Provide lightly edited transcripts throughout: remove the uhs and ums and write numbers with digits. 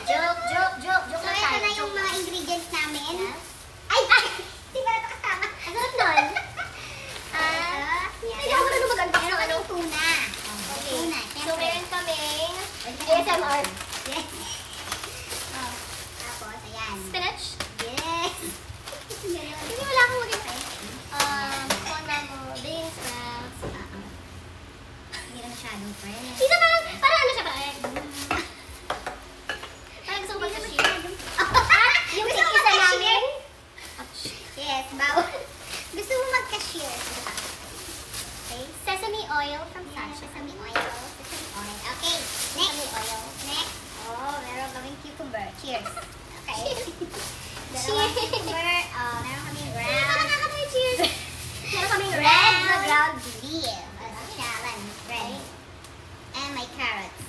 Joke So, lang ito tayo. na yung mga ingredients namin. Ay! Di ba ito kasama? Ang sarap nun. Hindi ako marunong mag-unbox ng ano. Tuna. Okay. Tuna, So, syempre. meron kaming ASMR. Yes. Oh. Tapos, ayan. Spinach. Yes. Hindi wala akong mag-ibig. Konamo, bean sprouts. Hindi na masyadong fresh. Isa parang ano siya ba? Parang gusto ko mag-share. Yung Gusto mo isa namin. mag-cashier? Yes, bawal. Gusto mo mag-cashier? Okay. Sesame oil from Yan, Sasha. sesame oil. Sesame oil. Okay. Next. Sesame oil. Next. Oh, meron kaming cucumber. Cheers. Okay. Cheers. Dalawang cucumber. Oh, meron kaming Ano ground. nakakatawa, cheers? Meron kaming Red na red. ground beef. Ano siya? Red. And my carrots.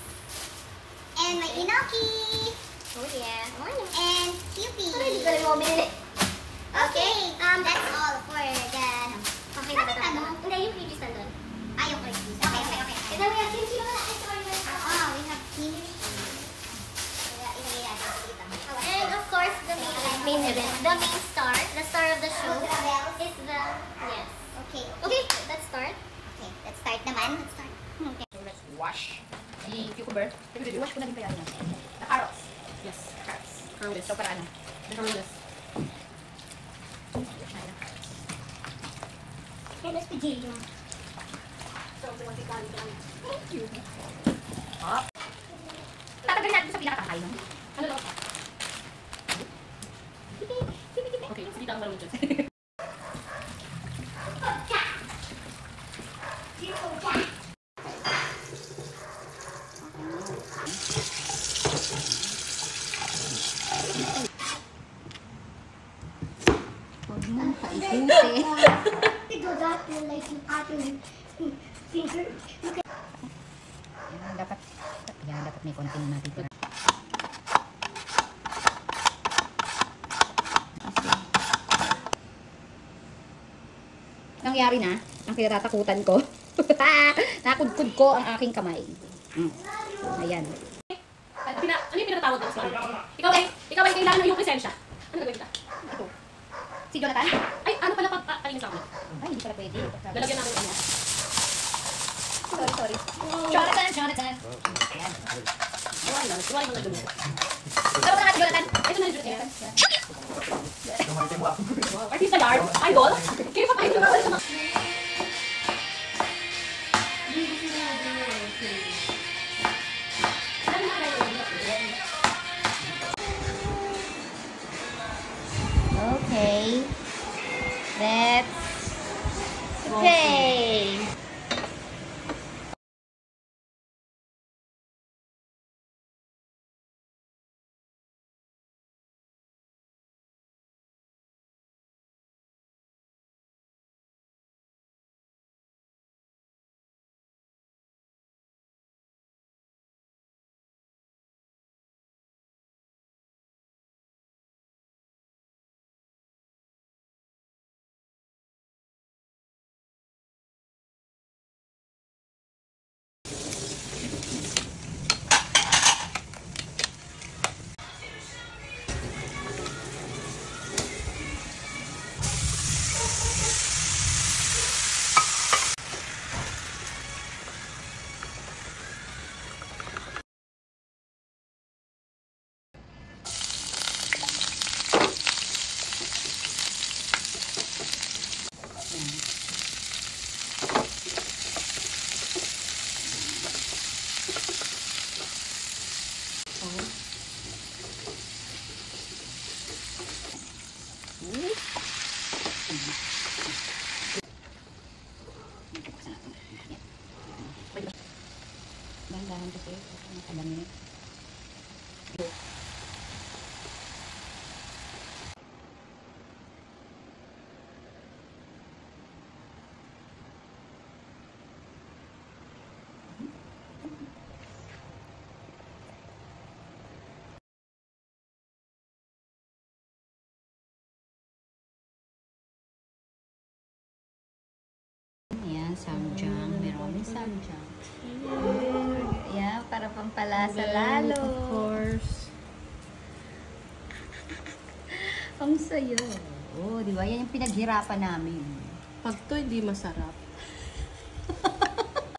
And my enoki. Oh yeah. And cutie. Parang hindi ko rin mo binili. Okay. That's all for the... Okay na ba Bakit ito? ano? Hindi, yung previous nandun. Yung crispy. Okay. Ito mo yan. Kimchi naman. Ay, sorry. Oh, we have kimchi. Ilagay natin dito. And of course, the main event, the main star, the star of the show is the, yes. Okay. Okay, let's start. Okay, let's start naman. Let's start. Okay. So let's wash the cucumber. Wash ko na din kaya yun. The carrots. Yes, carrots. Carrots. So para ano? The carrots. Okay, let's begin. So, thank you. Hop. Tatanggalin natin sa pinakatangkay, no? Ano lang? Okay, sige lang marunong dyan. Huwag mong paikuti. Dapat may konting natin. Nangyari na, ang kinatatakutan ko. Nakudkud ko ang aking kamay. Ayan. Ano yung pinatawag mo? Ikaw ay kailangan ng iyong presensya. Ano gagawin kita? Ito. Si Jonathan? Ay, ano pala papakalingin sa akin? Ay, hindi pala pwede. Lalagyan namin ano. Sorry. Jonathan. Ayan. Iwari mo na dun. Tawag na natin, Jonathan. Ito na yung Jonathan. Artista yard? Idol? Kaya pa tayo sa Okay. Let's pray. Dahan-dahan kasi alam niyo. Ayan, samjang. Meron kami samjang. Yeah, para pang Palasa Then, lalo. Of course. Ang sayo. Oh, di ba? Yan yung pinaghirapan namin. Pag to hindi masarap,